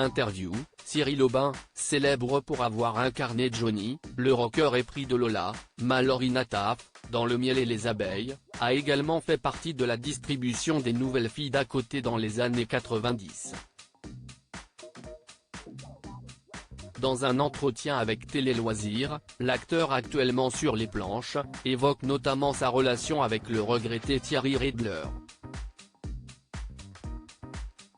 Interview, Cyril Aubin, célèbre pour avoir incarné Johnny, le rocker épris de Lola, Mallory Nataf, dans Le miel et les abeilles, a également fait partie de la distribution des Nouvelles filles d'à côté dans les années 90. Dans un entretien avec Télé Loisirs, l'acteur actuellement sur les planches, évoque notamment sa relation avec le regretté Thierry Redler.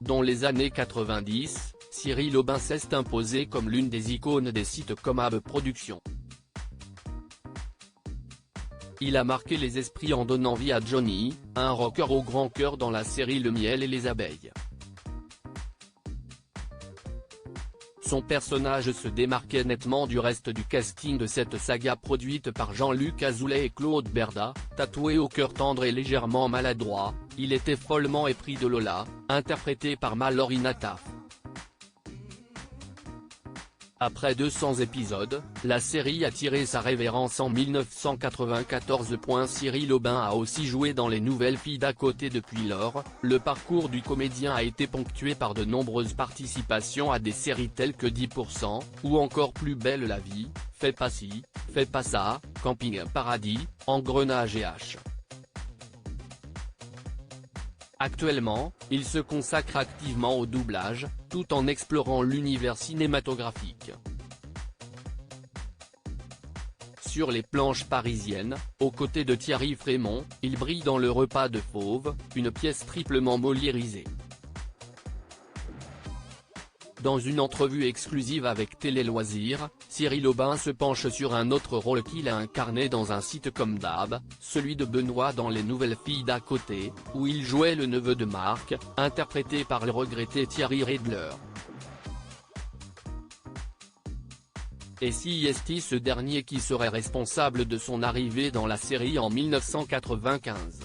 Dans les années 90, Cyril Aubin s'est imposé comme l'une des icônes des sites comme AB Productions. Il a marqué les esprits en donnant vie à Johnny, un rocker au grand cœur dans la série Le miel et les abeilles. Son personnage se démarquait nettement du reste du casting de cette saga produite par Jean-Luc Azoulay et Claude Berda. Tatoué au cœur tendre et légèrement maladroit, il était follement épris de Lola, interprétée par Mallory Nataf. Après 200 épisodes, la série a tiré sa révérence en 1994. Cyril Aubin a aussi joué dans Les Nouvelles filles d'à côté depuis lors. Le parcours du comédien a été ponctué par de nombreuses participations à des séries telles que 10%, ou encore Plus belle la vie, Fais pas ci, fais pas ça, Camping Paradis, Engrenage et H. Actuellement, il se consacre activement au doublage, tout en explorant l'univers cinématographique. Sur les planches parisiennes, aux côtés de Thierry Frémont, il brille dans Le repas de fauve, une pièce triplement moliérisée. Dans une entrevue exclusive avec Télé Loisirs, Cyril Aubin se penche sur un autre rôle qu'il a incarné dans un site comme d'hab, celui de Benoît dans Les Nouvelles filles d'à côté, où il jouait le neveu de Marc, interprété par le regretté Thierry Redler. Et si est ce dernier qui serait responsable de son arrivée dans la série en 1995.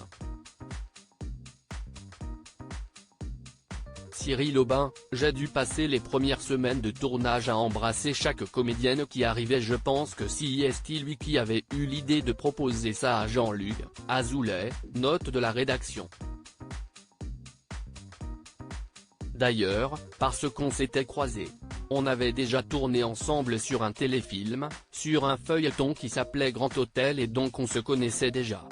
Cyril Aubin, j'ai dû passer les premières semaines de tournage à embrasser chaque comédienne qui arrivait. Je pense que c'est lui qui avait eu l'idée de proposer ça à Jean-Luc Azoulay, note de la rédaction. D'ailleurs, parce qu'on s'était croisés. On avait déjà tourné ensemble sur un téléfilm, sur un feuilleton qui s'appelait Grand Hôtel et donc on se connaissait déjà.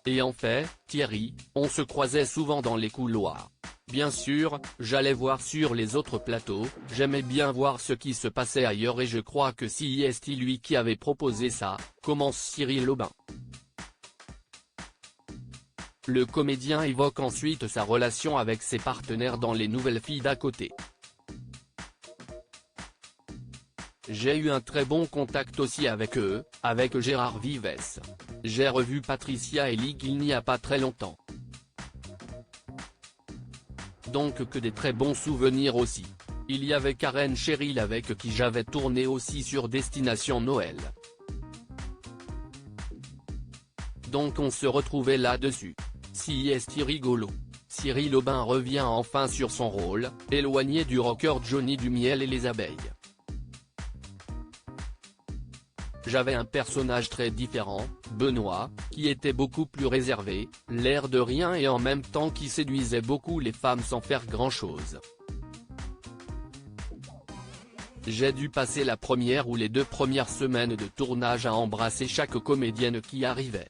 Et en fait, Thierry, on se croisait souvent dans les couloirs. Bien sûr, j'allais voir sur les autres plateaux, j'aimais bien voir ce qui se passait ailleurs et je crois que c'est lui qui avait proposé ça, commence Cyril Aubin. Le comédien évoque ensuite sa relation avec ses partenaires dans Les Nouvelles filles d'à côté. J'ai eu un très bon contact aussi avec eux, avec Gérard Vives. J'ai revu Patricia et Lig il n'y a pas très longtemps. Donc que des très bons souvenirs aussi. Il y avait Karen Cheryl avec qui j'avais tourné aussi sur Destination Noël. Donc on se retrouvait là-dessus. C'est rigolo. Cyril Aubin revient enfin sur son rôle, éloigné du rocker Johnny du miel et les abeilles. J'avais un personnage très différent, Benoît, qui était beaucoup plus réservé, l'air de rien et en même temps qui séduisait beaucoup les femmes sans faire grand-chose. J'ai dû passer la première ou les 2 premières semaines de tournage à embrasser chaque comédienne qui arrivait.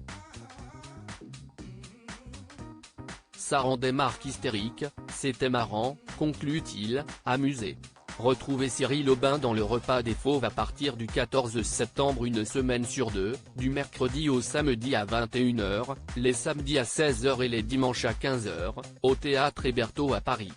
Ça rendait Marc hystérique, c'était marrant, conclut-il, amusé. Retrouvez Cyril Aubin dans Le repas des fauves à partir du 14 septembre, une semaine sur 2, du mercredi au samedi à 21h, les samedis à 16h et les dimanches à 15h, au Théâtre Hébertot à Paris.